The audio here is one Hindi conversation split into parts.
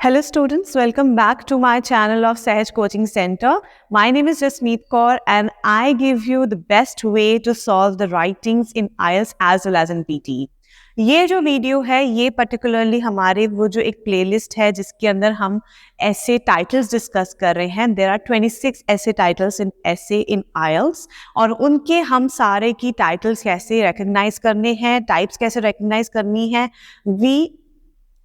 Hello students, welcome back to my channel of Sahaj Coaching Center. My name is Jasmeet Kaur and I give you the best way to solve the writings in IELTS as well as in PTE. ये जो वीडियो है ये पर्टिकुलरली हमारे वो जो एक प्लेलिस्ट है जिसके अंदर हम ऐसे टाइटल्स डिस्कस कर रहे हैं. देयर आर 26 ऐसे टाइटल्स इन ऐसे इन IELTS और उनके हम सारे की टाइटल्स कैसे रिकग्नाइज करने हैं, टाइप्स कैसे रिकग्नाइज करनी है, we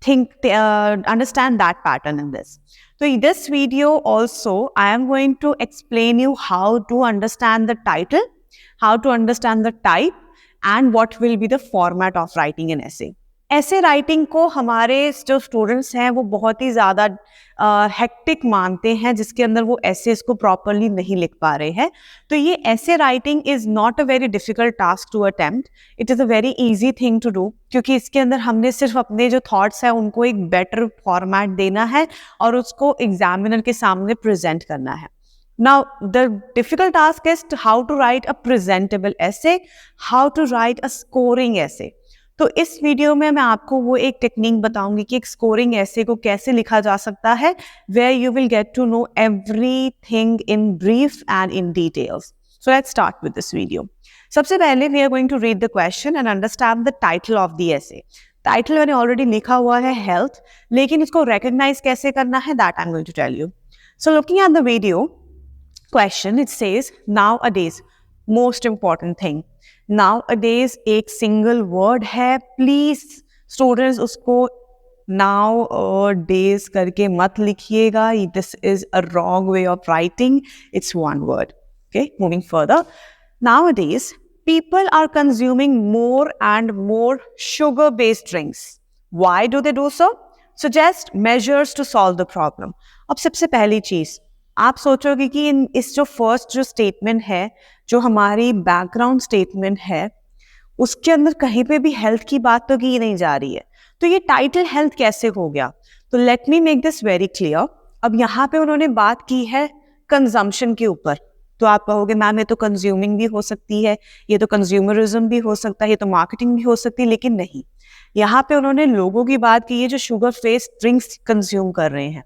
understand that pattern in this. So in this video also I am going to explain you how to understand the title, how to understand the type and what will be the format of writing an essay. ऐसे राइटिंग को हमारे जो स्टूडेंट्स हैं वो बहुत ही ज़्यादा हेक्टिक मानते हैं जिसके अंदर वो एसेस को प्रॉपरली नहीं लिख पा रहे हैं. तो ये ऐसे writing is not a very difficult task to attempt. It is a very easy thing to do क्योंकि इसके अंदर हमने सिर्फ अपने जो थॉट्स हैं उनको एक बेटर फॉर्मेट देना है और उसको एग्जामिनर के सामने प्रेजेंट करना है. Now, the difficult task is how to write a presentable essay, how to write a scoring essay. तो इस वीडियो में मैं आपको वो एक टेक्निक बताऊंगी कि एक स्कोरिंग ऐसे को कैसे लिखा जा सकता है, where you will get to know everything in brief and in details. So let's start with this video. सबसे पहले we are going to read the question and understand the title of the essay. Title मैंने ऑलरेडी लिखा हुआ है हेल्थ, लेकिन इसको recognize कैसे करना है that I'm going to tell you. So looking at the video question, it says nowadays, most important thing. Nowadays एक सिंगल वर्ड है, प्लीज स्टूडेंट्स उसको नाउ और डेज करके मत लिखिएगा. This is a wrong way of writing. It's one word. Okay, moving further. Nowadays people are consuming more and more sugar based drinks. Why do they do so? Suggest measures to solve the problem. अब सबसे पहली चीज आप सोचोगे कि इस जो फर्स्ट जो स्टेटमेंट है, जो हमारी बैकग्राउंड स्टेटमेंट है, उसके अंदर कहीं पे भी हेल्थ की बात तो की नहीं जा रही है. तो ये टाइटल हेल्थ कैसे हो गया? तो let me make this very clear. अब यहाँ पे उन्होंने बात की है कंजम्पशन के ऊपर. तो आप कहोगे मैम ये तो कंज्यूमिंग भी हो सकती है, ये तो कंज्यूमरिज्म भी हो सकता है, ये तो मार्केटिंग भी हो सकती है, लेकिन नहीं. यहाँ पे उन्होंने लोगों की बात की है जो शुगर बेस्ड ड्रिंक्स कंज्यूम कर रहे हैं.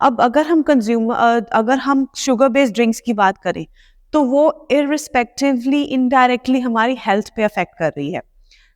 अब अगर हम शुगर बेस्ड ड्रिंक्स की बात करें तो वो इररिस्पेक्टिवली इनडायरेक्टली हमारी हेल्थ पे अफेक्ट कर रही है,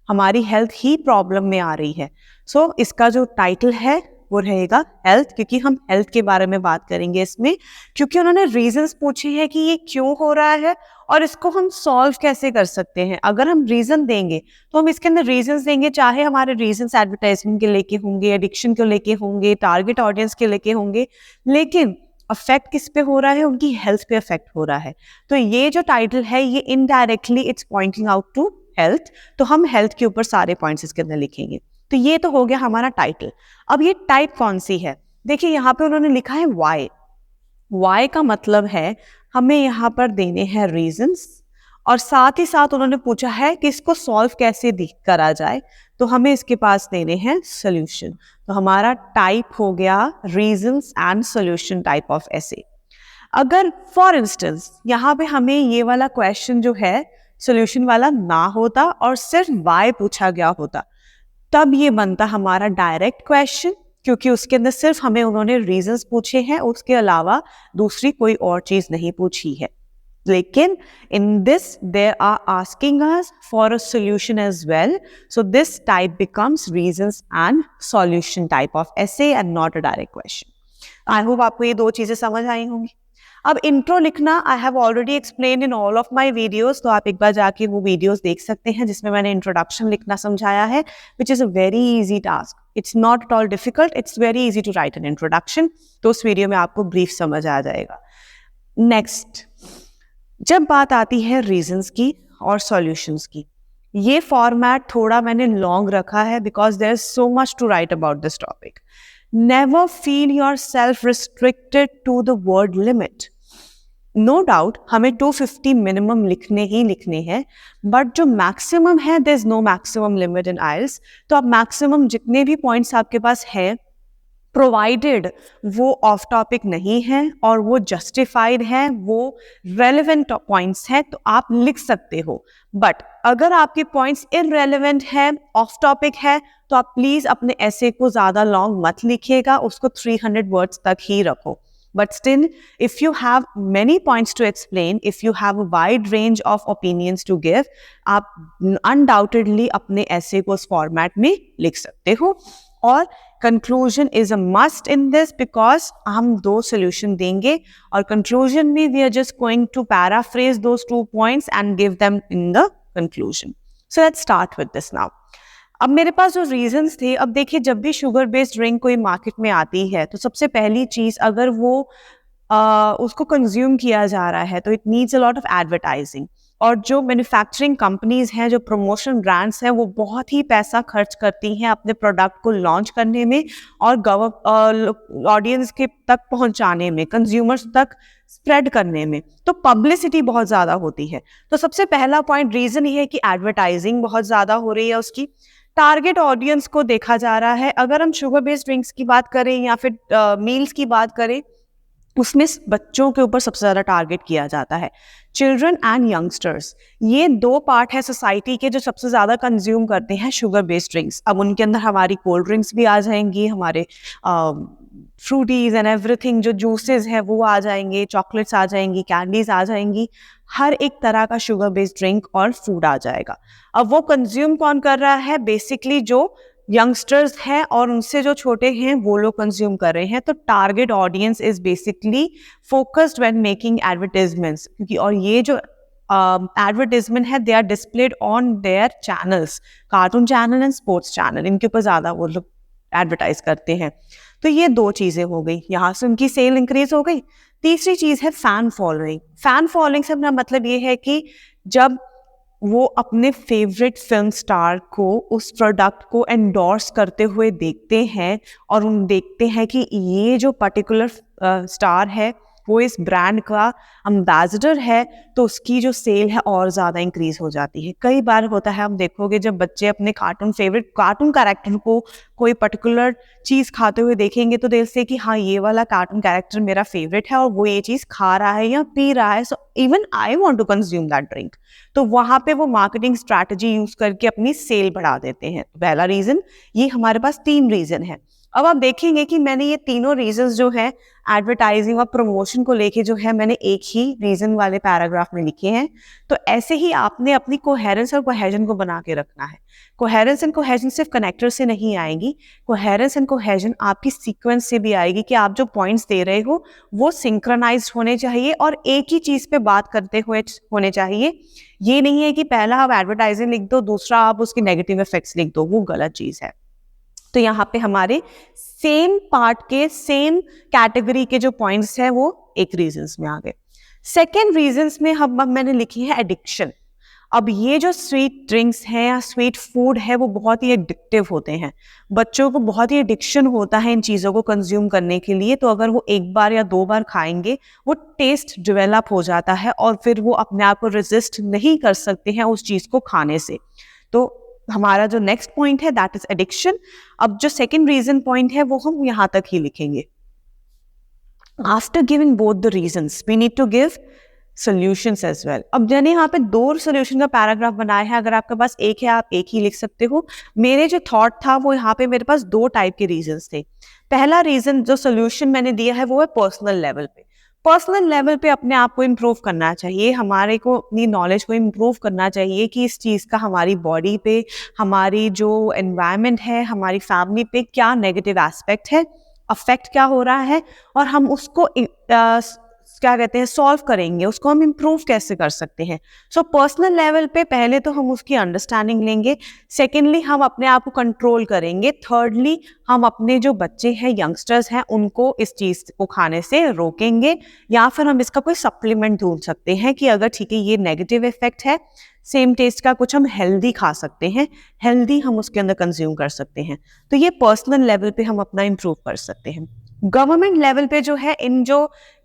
हमारी हेल्थ ही प्रॉब्लम में आ रही है. सो इसका जो टाइटल है वो रहेगा हेल्थ, क्योंकि हम हेल्थ के बारे में बात करेंगे इसमें, क्योंकि उन्होंने रीजंस पूछे हैं कि ये क्यों हो रहा है और इसको हम सॉल्व कैसे कर सकते हैं. अगर हम रीजन देंगे तो हम इसके अंदर रीजंस देंगे, चाहे हमारे रीजंस एडवर्टाइजमेंट के लेके होंगे, एडिक्शन के लेके होंगे, टारगेट ऑडियंस के लेके होंगे, लेकिन अफेक्ट किस पे हो रहा है? उनकी हेल्थ पे अफेक्ट हो रहा है. तो ये जो टाइटल है ये indirectly it's pointing out to health. तो हम हेल्थ के ऊपर सारे पॉइंट्स इसके अंदर लिखेंगे. तो ये तो हो गया हमारा टाइटल. अब ये टाइप कौन सी है? देखिए यहाँ पे उन्होंने लिखा है वाई. वाई का मतलब है हमें यहाँ पर देने हैं रीजंस और साथ ही साथ उन्होंने पूछा है कि इसको सॉल्व कैसे करा जाए, तो हमें इसके पास देने हैं सोल्यूशन. तो हमारा टाइप हो गया reasons and solution type of ऐसे. अगर फॉर इंस्टेंस यहाँ पे हमें ये वाला क्वेश्चन जो है सोल्यूशन वाला ना होता और सिर्फ वाई पूछा गया होता, तब ये बनता हमारा डायरेक्ट क्वेश्चन, क्योंकि उसके अंदर सिर्फ हमें उन्होंने रीजंस पूछे हैं, उसके अलावा दूसरी कोई और चीज नहीं पूछी है. लेकिन in this they are asking us for a solution as well. So this type becomes reasons and solution type of essay and not a direct question. I hope आपको ये दो चीजें समझ आई होंगी. अब इंट्रो लिखना I have already explain in all of my videos, तो आप एक बार जाके वो वीडियोस देख सकते हैं जिसमें मैंने इंट्रोडक्शन लिखना समझाया है, which is a very easy task. It's not at all difficult, it's very easy to write an introduction. तो उस वीडियो में आपको ब्रीफ समझ आ जाएगा. नेक्स्ट, जब बात आती है रीजंस की और सॉल्यूशंस की, ये फॉर्मेट थोड़ा मैंने लॉन्ग रखा है because there is so much to write about this topic. Never feel yourself restricted to the word limit. No doubt हमें 250 मिनिमम लिखने ही लिखने हैं, बट जो मैक्सिमम है there is no maximum limit in aisles. तो आप मैक्सिमम जितने भी पॉइंट्स आपके पास हैं प्रोवाइडेड वो ऑफ टॉपिक नहीं है और वो जस्टिफाइड है, वो रेलेवेंट पॉइंट्स हैं तो आप लिख सकते हो। बट अगर आपके पॉइंट्स इररेलेवेंट है, ऑफ टॉपिक है, तो आप प्लीज अपने ऐसे को ज्यादा लॉन्ग मत लिखिएगा, उसको 300 वर्ड्स तक ही रखो। But still, if you have many points to explain, if you have a wide range of opinions to give, आप undoubtedly अपने ऐसे को उस फॉर्मेट में लिख सकते हो। और conclusion is a must in this because हम 2 solution देंगे और conclusion में we are just going to paraphrase those 2 points and give them in the conclusion. So let's start with this now. अब मेरे पास जो रीजंस थे, अब देखिए जब भी शुगर बेस्ड ड्रिंक कोई मार्केट में आती है तो सबसे पहली चीज अगर वो उसको कंज्यूम किया जा रहा है तो it needs a lot of advertising. और जो मैन्युफैक्चरिंग कंपनीज हैं, जो प्रमोशन ब्रांड्स हैं, वो बहुत ही पैसा खर्च करती हैं अपने प्रोडक्ट को लॉन्च करने में और ऑडियंस के तक पहुंचाने में, कंज्यूमर्स तक स्प्रेड करने में। तो पब्लिसिटी बहुत ज़्यादा होती है। तो सबसे पहला पॉइंट रीज़न ये है कि एडवर्टाइजिंग बहुत ज़्यादा हो रही है उसकी। टारगेट ऑडियंस को देखा जा रहा है। अगर हम शुगर बेस्ड ड्रिंक्स की बात करें या फिर मील्स की बात करें, उसमें बच्चों के ऊपर सबसे ज़्यादा टारगेट किया जाता है। चिल्ड्रन एंड यंगस्टर्स, ये 2 पार्ट है सोसाइटी के जो सबसे ज़्यादा कंज्यूम करते हैं शुगर बेस्ड ड्रिंक्स। अब उनके अंदर हमारी कोल्ड ड्रिंक्स भी आ जाएंगी, हमारे फ्रूटीज एंड एवरीथिंग, जो जूसेस है वो आ जाएंगे, चॉकलेट्स आ जाएंगी, कैंडीज आ जाएंगी, हर एक तरह का शुगर बेस्ड ड्रिंक और फूड आ जाएगा। अब वो कंज्यूम कौन कर रहा है? बेसिकली जो यंगस्टर्स हैं और उनसे जो छोटे हैं वो लोग कंज्यूम कर रहे हैं। तो target audience is basically focused when making advertisements, क्योंकि और ये जो एडवर्टाइजमेंट है they are displayed on their channels, cartoon channel and sports channel, इनके ऊपर ज़्यादा वो लोग एडवर्टाइज करते हैं। तो ये 2 चीज़ें हो गई, यहाँ से उनकी सेल इंक्रीज हो गई। तीसरी चीज़ है फैन फॉलोइंग। फैन फॉलोइंग से अपना मतलब ये है कि जब वो अपने फेवरेट फिल्म स्टार को उस प्रोडक्ट को एंडोर्स करते हुए देखते हैं और उन देखते हैं कि ये जो पर्टिकुलर स्टार है वो इस ब्रांड का एम्बेसडर है, तो उसकी जो सेल है और ज़्यादा इंक्रीज हो जाती है। कई बार होता है, आप देखोगे जब बच्चे अपने फेवरेट कार्टून कैरेक्टर को कोई पर्टिकुलर चीज़ खाते हुए देखेंगे तो दिल से कि हाँ ये वाला कार्टून कैरेक्टर मेरा फेवरेट है और वो ये चीज़ खा रहा है या पी रहा है, so even I want to consume that drink. तो वहाँ पे वो मार्केटिंग स्ट्रैटेजी यूज करके अपनी सेल बढ़ा देते हैं। पहला रीजन ये, हमारे पास 3 रीजन है। अब आप देखेंगे कि मैंने ये तीनों रीजंस जो है एडवर्टाइजिंग और प्रमोशन को लेके जो है मैंने एक ही रीजन वाले पैराग्राफ में लिखे हैं। तो ऐसे ही आपने अपनी कोहेरेंस और कोहेजन को बना के रखना है। कोहेरेंस एंड कोहेजन सिर्फ कनेक्टर से नहीं आएगी, कोहेरेंस एंड कोहेजन आपकी सीक्वेंस से भी आएगी कि आप जो पॉइंट्स दे रहे हो वो सिंक्रोनाइज्ड होने चाहिए और एक ही चीज पे बात करते हुए होने चाहिए। ये नहीं है कि पहला आप एडवर्टाइजिंग लिख दो, दूसरा आप उसके नेगेटिव इफेक्ट्स लिख दो, वो गलत चीज है। तो यहाँ पे हमारे सेम पार्ट के सेम कैटेगरी के जो पॉइंट्स हैं वो एक रीजंस में आ गए। सेकेंड रीजंस में मैंने लिखी है एडिक्शन। अब ये जो स्वीट ड्रिंक्स हैं या स्वीट फूड है वो बहुत ही एडिक्टिव होते हैं। बच्चों को बहुत ही एडिक्शन होता है इन चीज़ों को कंज्यूम करने के लिए। तो अगर वो 1 बार या 2 बार खाएंगे वो टेस्ट डेवलप हो जाता है और फिर वो अपने आप को रेजिस्ट नहीं कर सकते हैं उस चीज़ को खाने से। तो हमारा जो नेक्स्ट पॉइंट है दैट इज एडिक्शन। अब जो सेकेंड रीजन पॉइंट है वो हम यहाँ तक ही लिखेंगे। After giving both the reasons we need to give solutions as well. अब मैंने यहाँ पे 2 सॉल्यूशन का पैराग्राफ बनाया है। अगर आपके पास एक है आप एक ही लिख सकते हो। मेरे जो थॉट था वो यहाँ पे मेरे पास 2 टाइप के रीजंस थे। पहला रीजन जो सॉल्यूशन मैंने दिया है वो है पर्सनल लेवल पे। पर्सनल लेवल पे अपने आप को इम्प्रूव करना चाहिए, हमारे को अपनी नॉलेज को इम्प्रूव करना चाहिए कि इस चीज़ का हमारी बॉडी पे, हमारी जो एनवायरनमेंट है, हमारी फैमिली पे क्या नेगेटिव एस्पेक्ट है, अफेक्ट क्या हो रहा है और हम उसको क्या कहते हैं सॉल्व करेंगे, उसको हम इम्प्रूव कैसे कर सकते हैं। सो पर्सनल लेवल पे पहले तो हम उसकी अंडरस्टैंडिंग लेंगे, सेकेंडली हम अपने आप को कंट्रोल करेंगे, थर्डली हम अपने जो बच्चे हैं यंगस्टर्स हैं उनको इस चीज़ को खाने से रोकेंगे या फिर हम इसका कोई सप्लीमेंट ढूंढ सकते हैं कि अगर ठीक है ये नेगेटिव इफेक्ट है, सेम टेस्ट का कुछ हम हेल्दी खा सकते हैं, हेल्दी हम उसके अंदर कंज्यूम कर सकते हैं। तो ये पर्सनल लेवल पे हम अपना इम्प्रूव कर सकते हैं। गवर्नमेंट लेवल पे जो है इन जो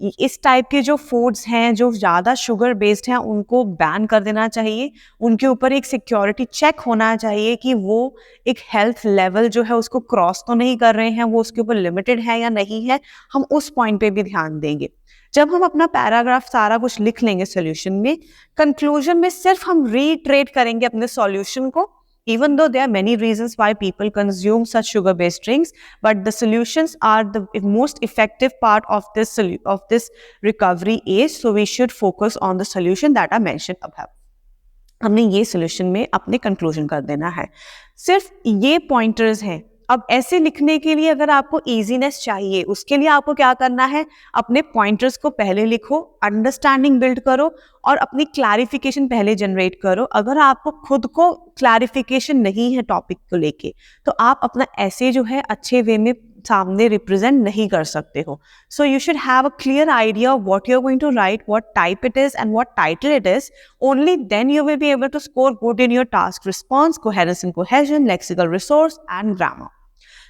इस टाइप के जो फूड्स हैं जो ज़्यादा शुगर बेस्ड हैं उनको बैन कर देना चाहिए। उनके ऊपर एक सिक्योरिटी चेक होना चाहिए कि वो एक हेल्थ लेवल जो है उसको क्रॉस तो नहीं कर रहे हैं, वो उसके ऊपर लिमिटेड है या नहीं है, हम उस पॉइंट पे भी ध्यान देंगे। जब हम अपना पैराग्राफ सारा कुछ लिख लेंगे सोल्यूशन में, कंक्लूजन में सिर्फ हम रीट्रेट करेंगे अपने सॉल्यूशन को। Even though there are many reasons why people consume such sugar-based drinks, but the solutions are the most effective part of this recovery aid. So we should focus on the solution that are mentioned above. हमने ये सोल्यूशन में अपने कंक्लूजन कर देना है। सिर्फ ये पॉइंटर्स हैं। अब ऐसे लिखने के लिए अगर आपको इजीनेस चाहिए, उसके लिए आपको क्या करना है, अपने पॉइंटर्स को पहले लिखो, अंडरस्टैंडिंग बिल्ड करो और अपनी क्लैरिफिकेशन पहले जनरेट करो। अगर आपको खुद को क्लैरिफिकेशन नहीं है टॉपिक को लेके, तो आप अपना ऐसे जो है अच्छे वे में सामने रिप्रेजेंट नहीं कर सकते हो। So you should have a clear idea of what you are going to write, what type it is and what title it is. Only then you will be able to score good in your task response, coherence and cohesion, lexical resource and grammar.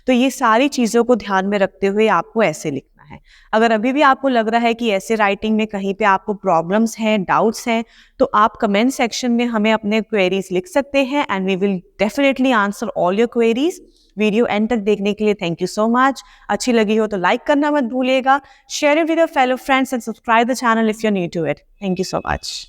तो ये सारी चीज़ों को ध्यान में रखते हुए आपको ऐसे लिखना है। अगर अभी भी आपको लग रहा है कि ऐसे राइटिंग में कहीं पे आपको प्रॉब्लम्स हैं, डाउट्स हैं, तो आप कमेंट सेक्शन में हमें अपने क्वेरीज लिख सकते हैं and we will definitely answer all your queries. Video end तक देखने के लिए थैंक यू सो मच। अच्छी लगी हो तो लाइक करना मत भूलिएगा, share it with your fellow friends and subscribe the channel if you are new to it. Thank you so much.